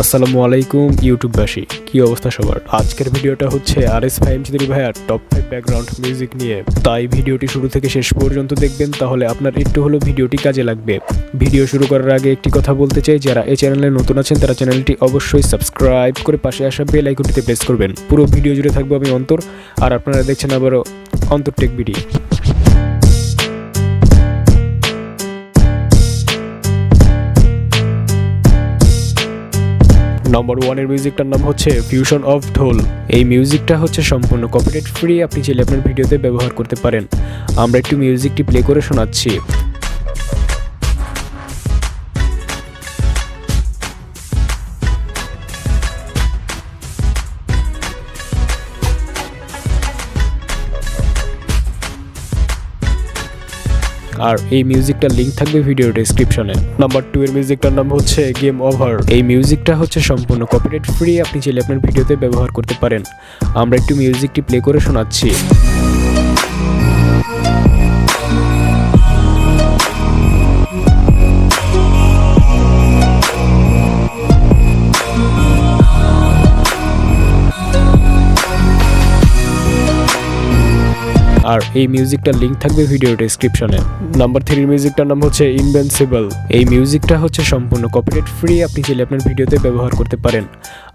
আসসালামু আলাইকুম ইউটিউববাসী, কি অবস্থা সবার। আজকের ভিডিওটা হচ্ছে RS ফাহিম চৌধুরী ভাইয়ার টপ 5 ব্যাকগ্রাউন্ড মিউজিক নিয়ে, তাই ভিডিওটি শুরু থেকে শেষ পর্যন্ত দেখবেন, তাহলে আপনার একটু হলেও ভিডিওটি কাজে লাগবে। ভিডিও শুরু করার আগে একটি কথা বলতে চাই, যারা এই চ্যানেলে নতুন আছেন তারা চ্যানেলটি অবশ্যই সাবস্ক্রাইব করে পাশে আসা বেল আইকনটিতে প্রেস করবেন। পুরো ভিডিও জুড়ে থাকবো আমি অন্তর, আর আপনারা দেখছেন আবারও অন্তর টেক ভিডিও। নম্বর 1 এর মিউজিকটার নাম হচ্ছে ফিউশন অফ ঢোল। এই মিউজিকটা হচ্ছে সম্পূর্ণ কপিরাইট ফ্রি, আপনি চাইলে আপনার ভিডিওতে ব্যবহার করতে পারেন। আমরা একটু মিউজিকটি প্লে করে শোনাচ্ছি। আর এই মিউজিকটার লিংক থাকবে ভিডিও ডেসক্রিপশনে। নাম্বার 2 এর মিউজিকটার নাম হচ্ছে গেম ওভার। এই মিউজিকটা হচ্ছে সম্পূর্ণ কপিরাইট ফ্রি, আপনি চাইলে আপনার ভিডিওতে ব্যবহার করতে পারেন। আমরা একটু মিউজিকটি প্লে করে শোনাচ্ছি। আর এই মিউজিকটার লিংক থাকবে ভিডিও ডেসক্রিপশনে। নাম্বার 3 এর মিউজিকটার নাম হচ্ছে ইনভিনসিবল। এই মিউজিকটা হচ্ছে সম্পূর্ণ কপিরাইট ফ্রি, আপনি চাইলে আপনার ভিডিওতে ব্যবহার করতে পারেন।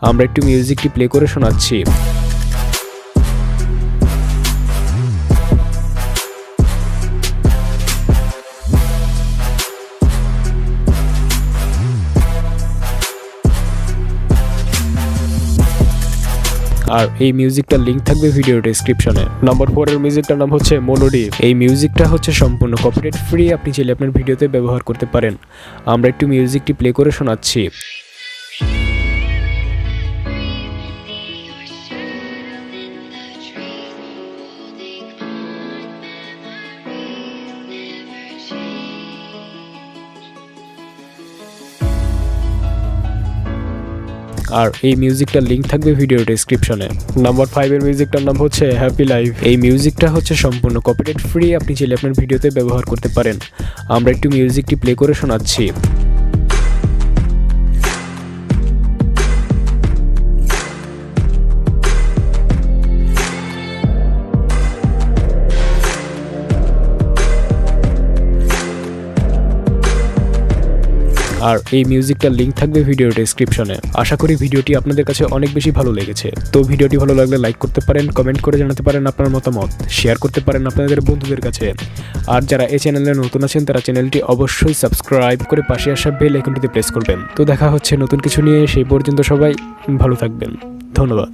আমরা একটু মিউজিকটি প্লে করে শোনাচ্ছি। আর এই মিউজিকটার লিংক থাকবে ভিডিও ডেসক্রিপশনে। নাম্বার 4 এর মিউজিকটার নাম হচ্ছে মোনোডি। এই মিউজিকটা হচ্ছে সম্পূর্ণ কপিরাইট ফ্রি, আপনি চাইলে আপনার ভিডিওতে ব্যবহার করতে পারেন। আমরা একটু মিউজিকটি প্লে করে শোনাচ্ছি। আর এই মিউজিকটার লিংক থাকবে ভিডিও ডেসক্রিপশনে। নাম্বার 5 এর মিউজিকটার নাম হচ্ছে হ্যাপি লাইফ। এই মিউজিকটা হচ্ছে সম্পূর্ণ কপিরাইট ফ্রি, আপনি চাইলে আপনার ভিডিওতে ব্যবহার করতে পারেন। আমরা একটু মিউজিকটি প্লে করে শোনাচ্ছি। আর এই মিউজিকটার লিংক থাকবে ভিডিও ডেসক্রিপশনে। আশা করি ভিডিওটি আপনাদের কাছে অনেক বেশি ভালো লেগেছে। তো ভিডিওটি ভালো লাগলে লাইক করতে পারেন, কমেন্ট করে জানাতে পারেন আপনার মতামত, শেয়ার করতে পারেন আপনাদের বন্ধুদের কাছে। আর যারা এই চ্যানেলে নতুন আছেন তারা চ্যানেলটি অবশ্যই সাবস্ক্রাইব করে পাশে আসা বেল আইকনটিতে প্রেস করবেন। তো দেখা হচ্ছে নতুন কিছু নিয়ে, সেই পর্যন্ত সবাই ভালো থাকবেন। ধন্যবাদ।